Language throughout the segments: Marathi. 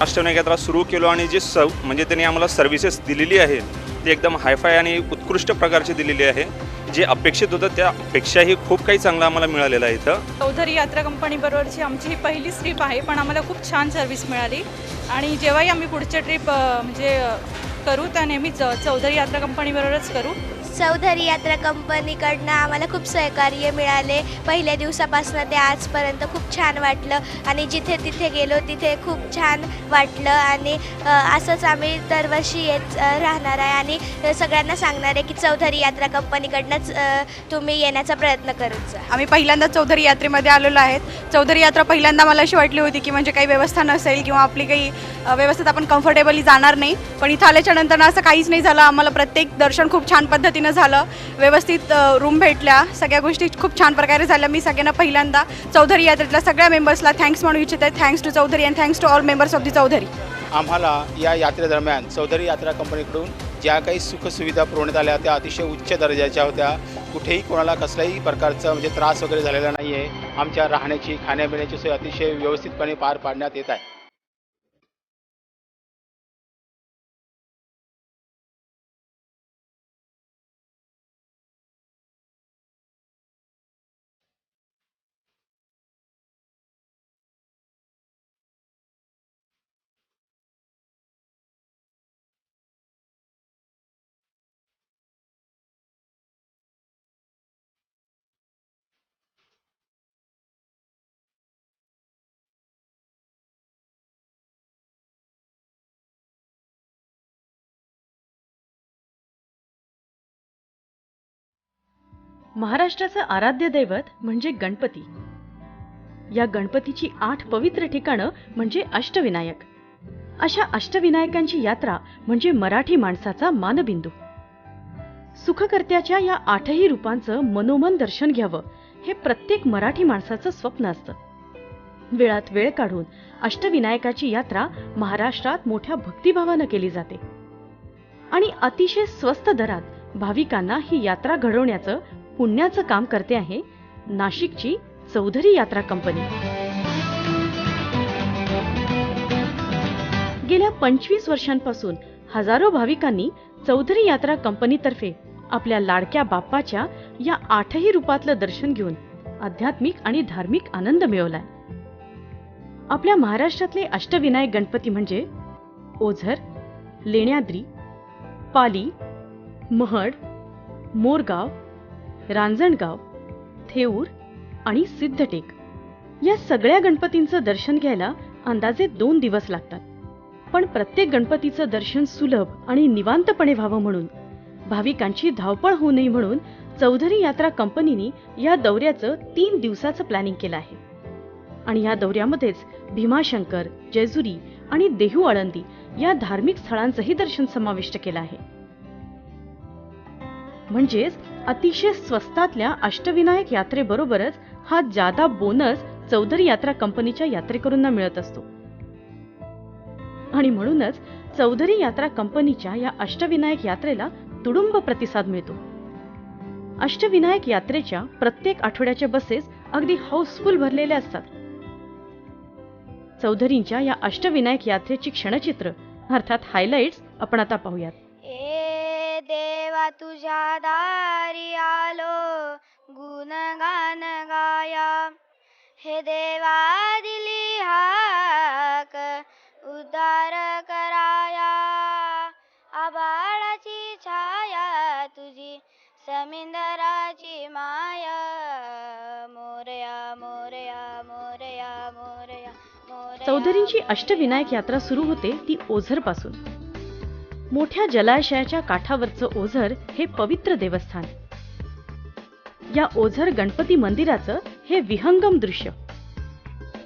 अष्टविनायक यात्रा सुरू केलो आणि जी म्हणजे त्यांनी आम्हाला सर्व्हिसेस दिलेली आहे ती एकदम हायफाय आणि उत्कृष्ट प्रकारची दिलेली आहे. जे अपेक्षित होतं त्यापेक्षाही खूप काही चांगलं आम्हाला मिळालेलं आहे इथं. चौधरी यात्रा कंपनी बरोबरची आमची ही पहिलीच ट्रिप आहे, पण आम्हाला खूप छान सर्व्हिस मिळाली आणि जेव्हाही आम्ही पुढच्या ट्रिप करू त्या नेहमीच चौधरी यात्रा कंपनी बरोबरच करू. चौधरी यात्रा कंपनीकडनं आम्हाला खूप सहकार्य मिळाले. पहिल्या दिवसापासून ते आजपर्यंत खूप छान वाटलं आणि जिथे तिथे गेलो तिथे खूप छान वाटलं आणि असंच आम्ही दरवर्षी येत राहणार आहे आणि सगळ्यांना सांगणार आहे की चौधरी यात्रा कंपनीकडनंच तुम्ही येण्याचा प्रयत्न करत जा. आम्ही पहिल्यांदा चौधरी यात्रेमध्ये आलेलो आहेत. चौधरी यात्रा पहिल्यांदा मला अशी वाटली होती की म्हणजे काही व्यवस्था नसेल किंवा आपली काही व्यवस्थेत आपण कम्फर्टेबली जाणार नाही, पण इथं आल्याच्या नंतर असं काहीच नाही झालं. आम्हाला प्रत्येक दर्शन खूप छान पद्धतीनं झालं, व्यवस्थित रूम भेटल्या, सगळ्या गोष्टी खूप छान प्रकारे झाल्या. मी सगळ्यांना पहिल्यांदा चौधरी यात्रेतल्या सगळ्या मेंबर्सला थँक्स म्हणू इच्छिते. Thanks to Chaudhary and thanks to all members of the Chaudhary. आम्हाला या यात्रेदरम्यान चौधरी यात्रा कंपनीकडून ज्या काही सुखसुविधा पुरवण्यात आल्या त्या अतिशय उच्च दर्जाच्या होत्या. कुठेही कोणाला कसल्याही प्रकारचं म्हणजे त्रास वगैरे झालेला नाही आहे. आमच्या राहण्याची खाण्यापिण्याची सोय अतिशय व्यवस्थितपणे पार पाडण्यात येत आहे. महाराष्ट्राचं आराध्य दैवत म्हणजे गणपती. या गणपतीची 8 पवित्र ठिकाणं म्हणजे अष्टविनायक. अशा अष्टविनायकांची यात्रा म्हणजे मराठी माणसाचा मानबिंदू. सुखकर्त्याच्या या 8ही रूपांचं मनोमन दर्शन घ्यावं हे प्रत्येक मराठी माणसाचं स्वप्न असतं. वेळात वेळ काढून अष्टविनायकाची यात्रा महाराष्ट्रात मोठ्या भक्तिभावानं केली जाते आणि अतिशय स्वस्त दरात भाविकांना ही यात्रा घडवण्याचं पुण्याचं काम करते आहे नाशिकची चौधरी यात्रा कंपनी. गेल्या 25 वर्षांपासून हजारो भाविकांनी चौधरी यात्रा कंपनीतर्फे आपल्या लाडक्या बाप्पाच्या या 8ही रूपातलं दर्शन घेऊन आध्यात्मिक आणि धार्मिक आनंद मिळवलाय. आपल्या महाराष्ट्रातले अष्टविनायक गणपती म्हणजे ओझर, लेण्याद्री, पाली, महड, मोरगाव, रांजणगाव, थेऊर आणि सिद्धटेक. या सगळ्या गणपतींचं दर्शन घ्यायला अंदाजे 2 दिवस लागतात. पण प्रत्येक गणपतीचं दर्शन सुलभ आणि निवांतपणे व्हावं म्हणून, भाविकांची धावपळ होऊ नये म्हणून चौधरी यात्रा कंपनीने या दौऱ्याचं 3 दिवसाचं प्लॅनिंग केलं आहे. आणि या दौऱ्यामध्येच भीमाशंकर, जेजुरी आणि देहू आळंदी या धार्मिक स्थळांचंही दर्शन समाविष्ट केलं आहे. म्हणजेच अतिशय स्वस्तातल्या अष्टविनायक यात्रेबरोबरच हा जादा बोनस चौधरी यात्रा कंपनीच्या यात्रेकरूंना मिळत असतो. आणि म्हणूनच चौधरी यात्रा कंपनीच्या या अष्टविनायक यात्रेला तुडुंब प्रतिसाद मिळतो. अष्टविनायक यात्रेच्या प्रत्येक आठवड्याच्या बसेस अगदी हाऊसफुल भरलेल्या असतात. चौधरींच्या या अष्टविनायक यात्रेची क्षणचित्र अर्थात हायलाइट्स आपण आता पाहूयात. ए देवा तुझ्या दारी आलो गुणगान गाया, हे देवा दिली हाक उद्धार कराया, आभाळाची छाया तुझी समिंदराची माया, मोरया मोरया मोरया मोरया मोरया. चौधरींची अष्टविनायक यात्रा सुरू होते ती ओझर पासून. मोठ्या जलाशयाच्या काठावरचं ओझर हे पवित्र देवस्थान. या ओझर गणपती मंदिराचं हे विहंगम दृश्य.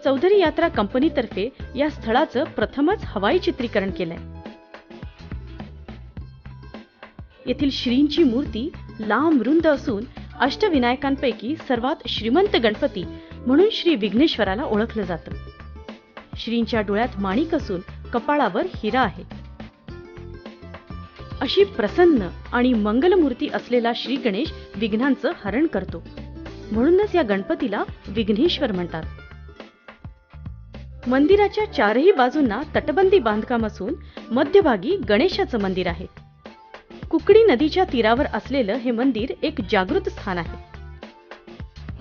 चौधरी यात्रा कंपनीतर्फे या स्थळाचं प्रथमच हवाई चित्रीकरण केलंय. येथील श्रींची मूर्ती लांब रुंद असून अष्टविनायकांपैकी सर्वात श्रीमंत गणपती म्हणून श्री विघ्नेश्वराला ओळखलं जातं. श्रींच्या डोळ्यात माणिक असून कपाळावर हिरा आहे. अशी प्रसन्न आणि मंगलमूर्ती असलेला श्री गणेश विघ्नांचं हरण करतो. म्हणूनच या गणपतीला विघ्नेश्वर म्हणतात. मंदिराच्या चारही बाजूंना तटबंदी बांधकाम असून मध्यभागी गणेशाचं मंदिर आहे. कुकडी नदीच्या तीरावर असलेलं हे मंदिर एक जागृत स्थान आहे.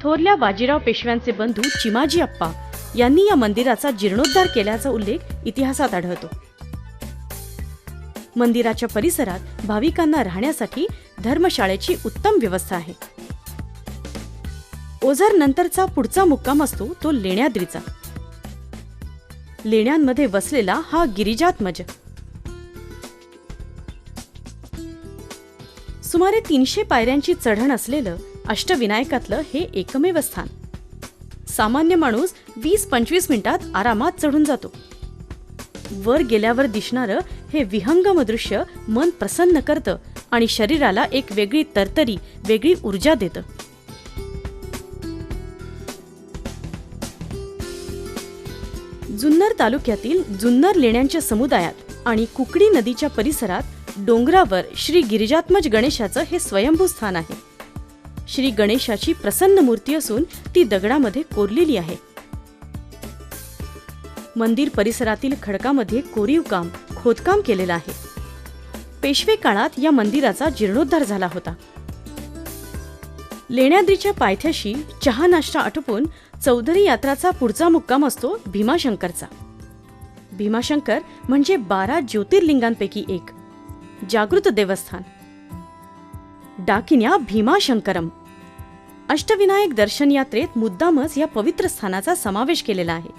थोरल्या बाजीराव पेशव्यांचे बंधू चिमाजी अप्पा यांनी या मंदिराचा जीर्णोद्धार केल्याचा उल्लेख इतिहासात आढळतो. मंदिराच्या परिसरात भाविकांना राहण्यासाठी धर्मशाळेची उत्तम व्यवस्था आहे. ओझर नंतरचा पुढचा मुक्काम असतो तो लेण्याद्रीचा. लेण्यांमध्ये वसलेला हा गिरिजात्मज सुमारे 300 पायऱ्यांची चढण असलेलं अष्टविनायकातलं हे एकमेव स्थान. सामान्य माणूस 20-25 मिनिटात आरामात चढून जातो. वर गेल्यावर दिसणारं हे विहंगम दृश्य मन प्रसन्न करतं आणि शरीराला एक वेगळी तरतरी, वेगळी ऊर्जा देतं. जुन्नर तालुक्यातील जुन्नर लेण्यांच्या समुदायात आणि कुकडी नदीच्या परिसरात डोंगरावर श्री गिरिजात्मज गणेशाचं हे स्वयंभू स्थान आहे. श्री गणेशाची प्रसन्न मूर्ती असून ती दगडामध्ये कोरलेली आहे. मंदिर परिसरातील खडकामध्ये कोरीव काम, खोदकाम केलेलं आहे. पेशवे काळात या मंदिराचा जीर्णोद्धार झाला होता. लेण्याद्रीच्या पायथ्याशी चहा नाश्ता आटोपून चौधरी यात्राचा पुढचा मुक्काम असतो भीमाशंकरचा. भीमाशंकर म्हणजे 12 ज्योतिर्लिंगांपैकी एक जागृत देवस्थान. डाकिन्या भीमाशंकरम. अष्टविनायक दर्शन यात्रेत मुद्दामच या पवित्र स्थानाचा समावेश केलेला आहे.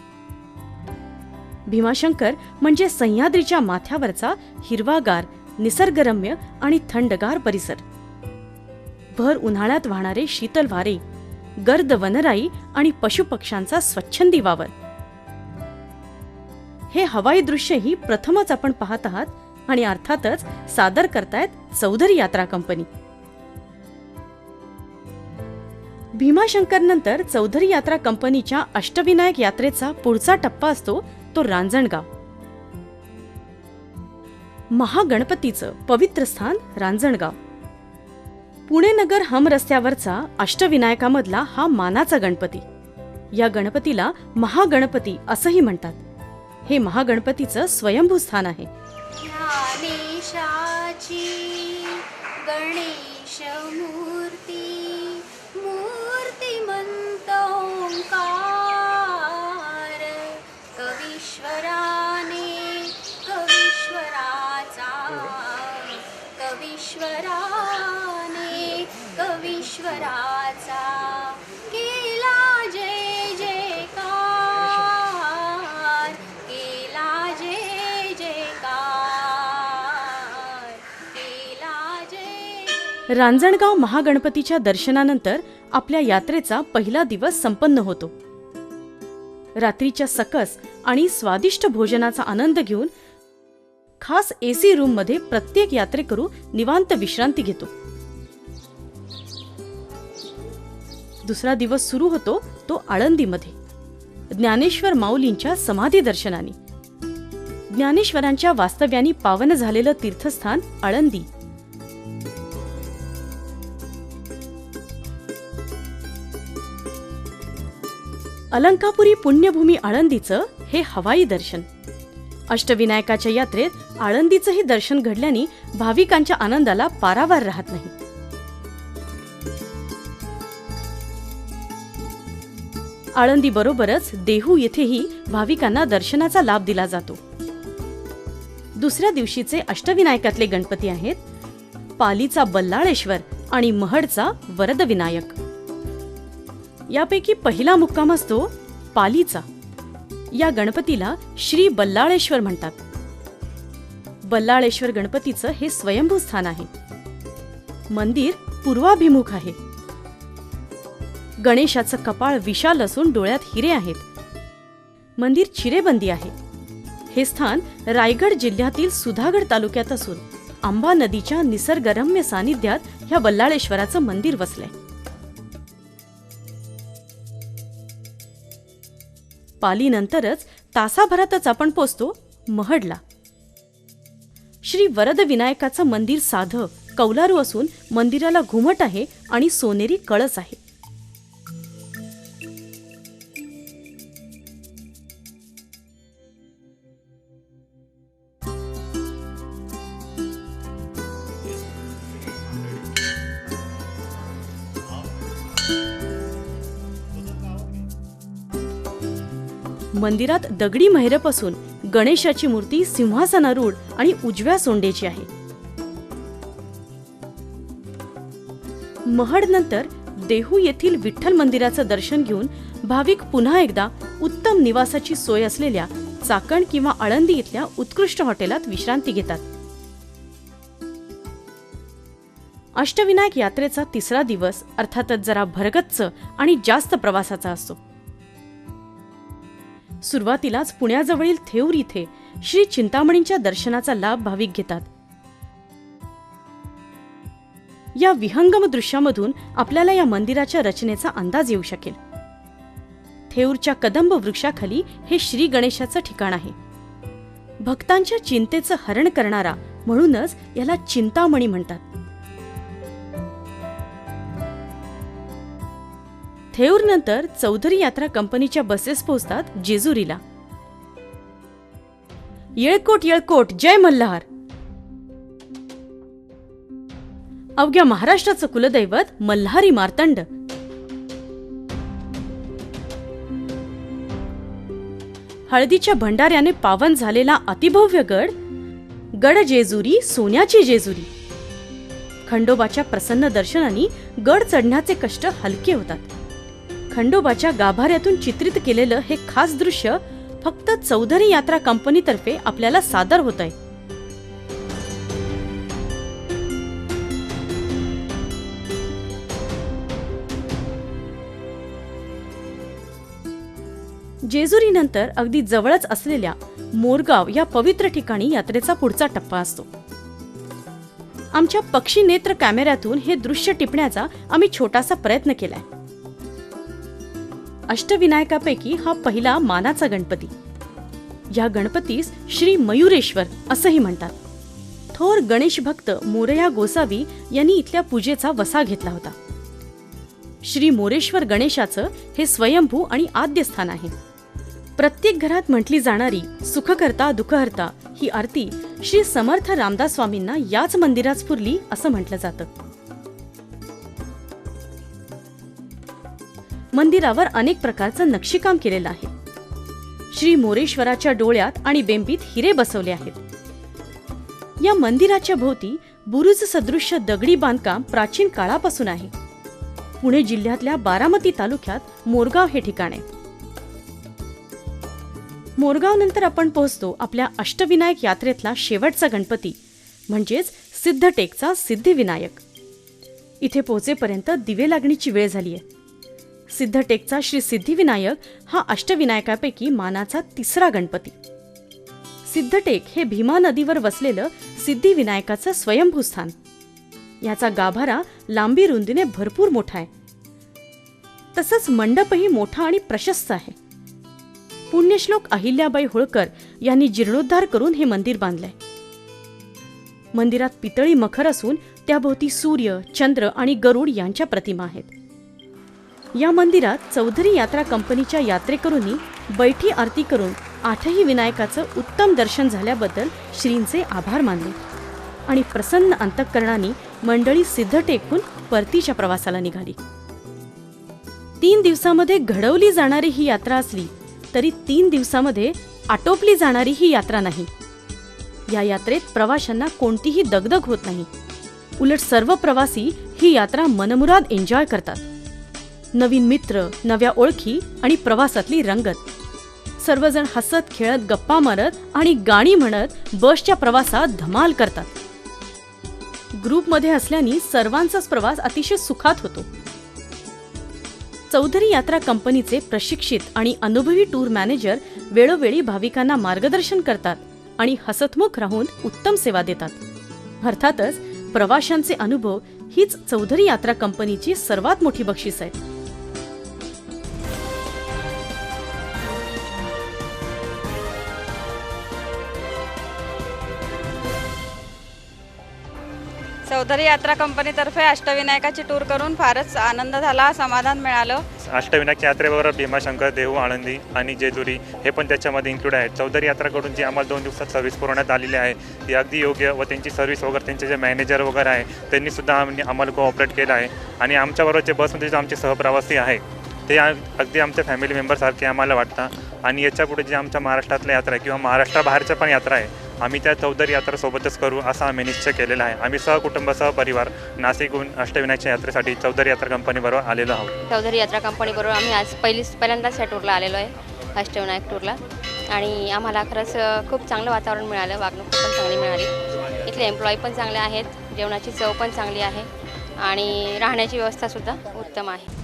भीमाशंकर म्हणजे सह्याद्रीच्या माथ्यावरचा हिरवागार, निसर्गरम्य आणि थंडगार परिसर. भर उन्हाळ्यात वाहणारे शीतल वारे, गर्द वनराई आणि पशुपक्ष्यांचा स्वच्छंदी वावर. हे हवाई दृश्यही प्रथमच आपण पाहत आहात आणि अर्थातच सादर करतायत चौधरी यात्रा कंपनी. भीमाशंकर नंतर चौधरी यात्रा कंपनीच्या अष्टविनायक यात्रेचा पुढचा टप्पा असतो तो रांजणगाव. महागणपतीचं पवित्र स्थान रांजणगाव. पुणे नगर हम रस्त्यावरचा अष्टविनायकामधला हा मानाचा गणपती. या गणपतीला महागणपती असंही म्हणतात. हे महागणपतीचं स्वयंभू स्थान आहे. ज्ञानेशाची गणेश मूर्ती, मूर्तिमंत ओंकार, कवीश्वराने कवीश्वराचा, कवीश्वराने कवीश्वराचा केला जय जयकार, केला जय जयकार, केला जय. रांजणगाव महागणपतीच्या दर्शनानंतर आपल्या यात्रेचा पहिला दिवस संपन्न होतो. रात्रीच्या सकस आणि स्वादिष्ट भोजनाचा आनंद घेऊन खास एसी रूम मध्ये प्रत्येक यात्रेकरू निवांत विश्रांती घेतो. दुसरा दिवस सुरू होतो तो आळंदीमध्ये ज्ञानेश्वर माऊलींच्या समाधी दर्शनाने. ज्ञानेश्वरांच्या वास्तव्यानी पावन झालेलं तीर्थस्थान आळंदी. अलंकापुरी पुण्यभूमी आळंदीचं हे हवाई दर्शन. अष्टविनायकाच्या यात्रेत आळंदीचंही दर्शन घडल्याने भाविकांच्या आनंदाला पारावार राहत नाही. आळंदी बरोबरच देहू येथेही भाविकांना दर्शनाचा लाभ दिला जातो. दुसऱ्या दिवशीचे अष्टविनायकातले गणपती आहेत पालीचा बल्लाळेश्वर आणि महडचा वरदविनायक. यापैकी पहिला मुक्काम असतो पालीचा. या गणपतीला श्री बल्लाळेश्वर म्हणतात. बल्लाळेश्वर गणपतीचं हे स्वयंभू स्थान आहे. मंदिर पूर्वाभिमुख आहे. गणेशाचं कपाळ विशाल असून डोळ्यात हिरे आहेत. मंदिर चिरेबंदी आहे. हे स्थान रायगड जिल्ह्यातील सुधागड तालुक्यात असून आंबा नदीच्या निसर्गरम्य सानिध्यात ह्या बल्लाळेश्वराचं मंदिर वसलंय. पालीनंतरच तासाभरातच आपण पोचतो महडला. श्री वरदविनायकाचं मंदिर साधं कौलारू असून मंदिराला घुमट आहे आणि सोनेरी कळस आहे. मंदिरात दगडी महिऱ्यापासून गणेशाची मूर्ती सिंहासनारूढ आणि उजव्या सोंडेची आहे. महडनंतर देहू येथील विठ्ठल मंदिराचं दर्शन घेऊन भाविक पुन्हा एकदा उत्तम निवासाची सोय असलेल्या चाकण किंवा आळंदी इथल्या उत्कृष्ट हॉटेलात विश्रांती घेतात. अष्टविनायक यात्रेचा तिसरा दिवस अर्थातच जरा भरगच्च आणि जास्त प्रवासाचा असतो. सुरुवातीलाच पुण्याजवळील थेऊर इथे श्री चिंतामणींच्या दर्शनाचा लाभ भाविक घेतात. या विहंगम दृश्यामधून आपल्याला या मंदिराच्या रचनेचा अंदाज येऊ शकेल. थेऊरच्या कदंब वृक्षाखाली हे श्री गणेशाचं ठिकाण आहे. भक्तांच्या चिंतेचं हरण करणारा म्हणूनच याला चिंतामणी म्हणतात. थेऊर नंतर चौधरी यात्रा कंपनीच्या बसेस पोहोचतात जेजुरीला. येळकोट येळकोट जय मल्हार. अवघ्या महाराष्ट्राचं कुलदैवत मल्हारी मार्तंड. हळदीच्या भंडाऱ्याने पावन झालेला अतिभव्य गड जेजुरी सोन्याची जेजुरी. खंडोबाच्या प्रसन्न दर्शनाने गड चढण्याचे कष्ट हलके होतात. खंडोबाच्या गाभाऱ्यातून चित्रित केलेलं हे खास दृश्य फक्त चौधरी यात्रा कंपनीतर्फे आपल्याला सादर होत आहे. जेजुरीनंतर अगदी जवळच असलेल्या मोरगाव या पवित्र ठिकाणी यात्रेचा पुढचा टप्पा असतो. आमच्या पक्षी नेत्र कॅमेऱ्यातून हे दृश्य टिपण्याचा आम्ही छोटासा प्रयत्न केलाय. अष्टविनायकापैकी हा पहिला मानाचा गणपती. या गणपतीस श्री मयुरेश्वर असंही म्हणतात. थोर गणेश भक्त मोरया गोसावी यांनी इथल्या पूजेचा वसा घेतला होता. श्री मोरेश्वर गणेशाचं हे स्वयंभू आणि आद्य स्थान आहे. प्रत्येक घरात म्हटली जाणारी सुखकर्ता दुःखहर्ता ही आरती श्री समर्थ रामदास स्वामींना याच मंदिरात स्फुरली असं म्हटलं जातं. मंदिरावर अनेक प्रकारचं नक्षीकाम केलेलं आहे. श्री मोरेश्वराच्या डोळ्यात आणि बेंबीत हिरे बसवले आहेत. या मंदिराच्या भोवती बुरुज सदृश्य दगडी बांधकाम प्राचीन काळापासून आहे. पुणे जिल्ह्यातल्या बारामती तालुक्यात मोरगाव हे ठिकाण आहे. मोरगाव नंतर आपण पोहोचतो आपल्या अष्टविनायक यात्रेतला शेवटचा गणपती म्हणजेच सिद्धटेकचा सिद्धिविनायक. इथे पोहोचेपर्यंत दिवे लागणीची वेळ झाली आहे. सिद्धटेकचा श्री सिद्धिविनायक हा अष्टविनायकापैकी मानाचा तिसरा गणपती. सिद्धटेक हे भीमा नदीवर वसलेलं सिद्धिविनायकाचं स्वयंभू स्थान. याचा गाभारा लांबी रुंदीने भरपूर मोठा आहे. तसंच मंडपही मोठा आणि प्रशस्त आहे. पुण्यश्लोक अहिल्याबाई होळकर यांनी जीर्णोद्धार करून हे मंदिर बांधलंय. मंदिरात पितळी मखर असून त्याभोवती सूर्य, चंद्र आणि गरुड यांच्या प्रतिमा आहेत. या मंदिरात चौधरी यात्रा कंपनीच्या यात्रेकरूंनी बैठी आरती करून आठही विनायकाचं उत्तम दर्शन झाल्याबद्दल श्रींचे आभार मानले आणि प्रसन्न अंतःकरणाने मंडळी सिद्धटेकहून परतीच्या प्रवासाला निघाली. 3 दिवसामध्ये घडवली जाणारी ही यात्रा असली तरी 3 दिवसामध्ये आटोपली जाणारी ही यात्रा नाही. या यात्रेत प्रवाशांना कोणतीही दगदग होत नाही. उलट सर्व प्रवासी ही यात्रा मनमुराद एन्जॉय करतात. नवीन मित्र, नव्या ओळखी आणि प्रवासातली रंगत. सर्वजण हसत खेळत गप्पा मारत आणि गाणी म्हणत बसच्या प्रवासात धमाल करतात. ग्रुपमध्ये असल्याने सर्वांचाच प्रवास अतिशय सुखात होतो. चौधरी यात्रा कंपनीचे प्रशिक्षित आणि अनुभवी टूर मॅनेजर वेळोवेळी भाविकांना मार्गदर्शन करतात आणि हसतमुख राहून उत्तम सेवा देतात. अर्थातच प्रवाशांचे अनुभव हीच चौधरी यात्रा कंपनीची सर्वात मोठी बक्षीस आहे. चौधरी यात्रा कंपनीतर्फे अष्टविनायकाची टूर करून फारच आनंद झाला, समाधान मिळालं. अष्टविनायक यात्रेबरोबर भीमाशंकर, देहू, आळंदी आणि जेजुरी हे पण त्याच्यामध्ये इन्क्लूड आहेत. चौधरी यात्राकडून जी आम्हाला 2 दिवसात सर्व्हिस पुरवण्यात आलेली आहे ती अगदी योग्य व त्यांची सर्व्हिस वगैरे त्यांचे जे मॅनेजर वगैरे आहे त्यांनीसुद्धा आम्हाला कोऑपरेट केलं आहे. आणि आमच्याबरोबरचे बसमध्ये जे आमचे सहप्रवासी आहे ते अगदी आमच्या फॅमिली मेंबरसारखे आम्हाला वाटतात. आणि याच्या पुढे जे आमच्या महाराष्ट्रातल्या यात्रा आहे किंवा महाराष्ट्राबाहेरच्या पण यात्रा आहे, आम्ही त्या चौधरी यात्रा सोबतच करू असा आम्ही निश्चय केलेला आहे. आम्ही सहकुटुंब सहपरिवार नाशिकहून अष्टविनायकच्या यात्रेसाठी चौधरी यात्रा कंपनीबरोबर आलेलो आहोत. चौधरी यात्रा कंपनीबरोबर आम्ही आज पहिल्यांदाच या टूरला आलेलो आहे, अष्टविनायक टूरला. आणि आम्हाला खरंच खूप चांगलं वातावरण मिळालं, वागणूक पण चांगली मिळाली. इथले एम्प्लॉई पण चांगले आहेत, जेवणाची चव पण चांगली आहे आणि राहण्याची व्यवस्थासुद्धा उत्तम आहे.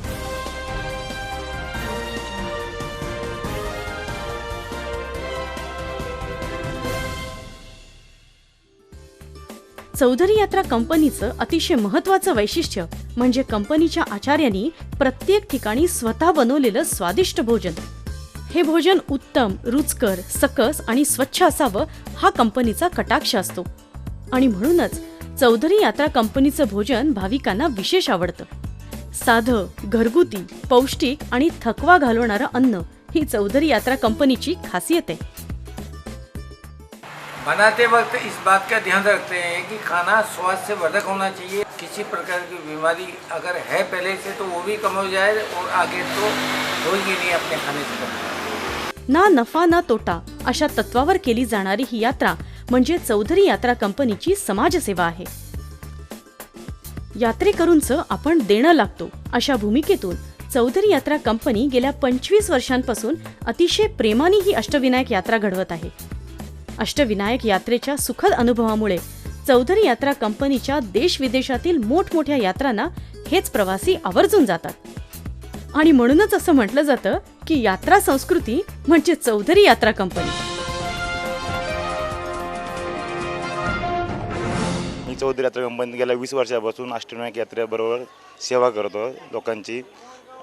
चौधरी यात्रा कंपनीचं अतिशय महत्त्वाचं वैशिष्ट्य म्हणजे कंपनीच्या आचार्यांनी प्रत्येक ठिकाणी स्वतः बनवलेलं स्वादिष्ट भोजन. हे भोजन उत्तम, रुचकर, सकस आणि स्वच्छ असावं हा कंपनीचा कटाक्ष असतो. आणि म्हणूनच चौधरी यात्रा कंपनीचं भोजन भाविकांना विशेष आवडतं. साधं, घरगुती, पौष्टिक आणि थकवा घालवणारं अन्न ही चौधरी यात्रा कंपनीची खासियत आहे. बनाते वक्त इस बात का ध्यान रखते हैं कि खाना स्वाद से वर्धक होना चाहिए. किसी प्रकार की बीमारी अगर है पहले से तो वो भी कम हो जाए और आगे तो होगी नहीं अपने खाने से कम. ना नफा ना तोटा अशा तत्वावर केली जाणारी ही यात्रा म्हणजे चौधरी यात्रा कंपनीची समाजसेवा आहे. यात्रेकरूंचं आपण देणं लागतो अशा भूमिकेतून चौधरी यात्रा कंपनी गेल्या 25 वर्षांपासून अतिशय प्रेमाने ही अष्टविनायक यात्रा घडवत आहे. अष्टविनायक यात्रेच्या सुखद अनुभवामुळे चौधरी यात्रा कंपनीच्या देश-विदेशातील मोठमोठ्या यात्रांना हेच प्रवासी आवर्जून जातात. आणि म्हणूनच असं म्हटलं जातं की यात्रा संस्कृती म्हणजे चौधरी यात्रा कंपनी. मी चौधरी यात्रा कंपनीत गेल्या 20 वर्षापासून अष्टविनायक यात्रेबरोबर सेवा करतो लोकांची.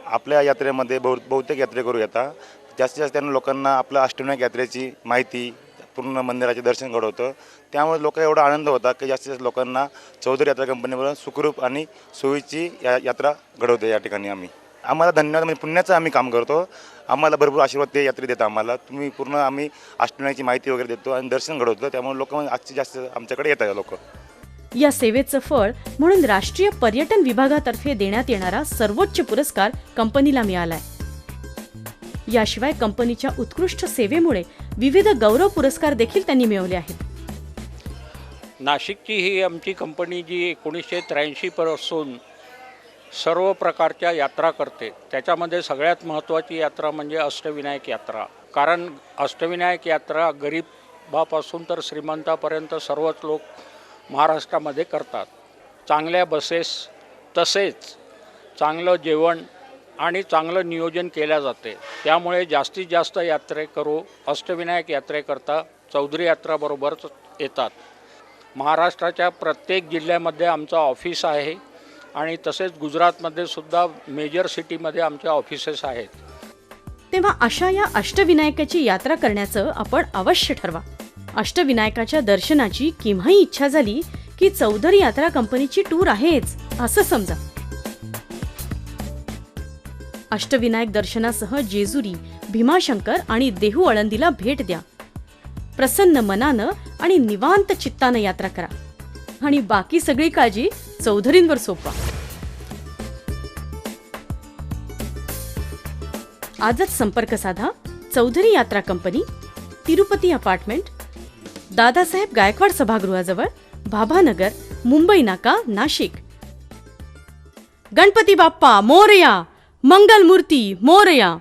आपल्या यात्रेमध्ये बहुतेक यात्रेकरू येतात. जास्तीत जास्त त्यांना लोकांना आपल्या अष्टविनायक यात्रेची माहिती, पूर्ण मंदिराचे दर्शन घडवतं. त्यामुळे लोक एवढा आनंद होता की जास्तीत जास्त लोकांना चौधरी यात्रा कंपनीबरोबर सुखरूप आणि सोयीची यात्रा घडवतो. या ठिकाणी आम्हाला धन्यवाद, म्हणजे पुण्याचं आम्ही काम करतो. आम्हाला भरपूर आशीर्वाद ते यात्रे देतात आम्हाला. तुम्ही पूर्ण आम्ही अष्टविनायकची माहिती वगैरे देतो आणि दर्शन घडवतो. त्यामुळे लोक आजची जास्त आमच्याकडे येतात लोक. या सेवेचं फळ म्हणून राष्ट्रीय पर्यटन विभागातर्फे देण्यात येणारा सर्वोच्च पुरस्कार कंपनीला मिळालाय. याशिवाय कंपनीच्या उत्कृष्ट सेवेमुळे विविध गौरव पुरस्कार देखील त्यांनी मिळवले आहेत. नाशिकची ही आमची कंपनी जी 1983 पासून सर्व प्रकारच्या यात्रा करते. त्याच्यामध्ये सगळ्यात महत्त्वाची यात्रा म्हणजे अष्टविनायक यात्रा. कारण अष्टविनायक यात्रा गरीबापासून तर श्रीमंतापर्यंत सर्वच लोक महाराष्ट्रामध्ये करतात. चांगल्या बसेस तसेच चांगलं जेवण आणि चांगलं नियोजन केल्या जाते. त्यामुळे जास्तीत जास्त यात्रेकरू अष्टविनायक यात्रेकरता चौधरी यात्राबरोबरच येतात. महाराष्ट्राच्या प्रत्येक जिल्ह्यामध्ये आमचं ऑफिस आहे आणि तसेच गुजरातमध्ये सुद्धा मेजर सिटीमध्ये आमचे ऑफिसेस आहेत. तेव्हा अशा या अष्टविनायकाची यात्रा करण्याचं आपण अवश्य ठरवा. अष्टविनायकाच्या दर्शनाची केव्हाही इच्छा झाली की चौधरी यात्रा कंपनीची टूर आहेच असं समजा. अष्टविनायक दर्शनासह जेजुरी, भीमाशंकर आणि देहू आळंदीला भेट द्या. प्रसन्न मनानं आणि निवांत चित्तानं यात्रा करा आणि बाकी सगळी काळजी चौधरींवर सोपवा. आजच संपर्क साधा. चौधरी यात्रा कंपनी, तिरुपती अपार्टमेंट, दादासाहेब गायकवाड सभागृहाजवळ, भाभानगर, मुंबई नाका, नाशिक. गणपती बाप्पा मोरया, मंगलमूर्ती मोरया.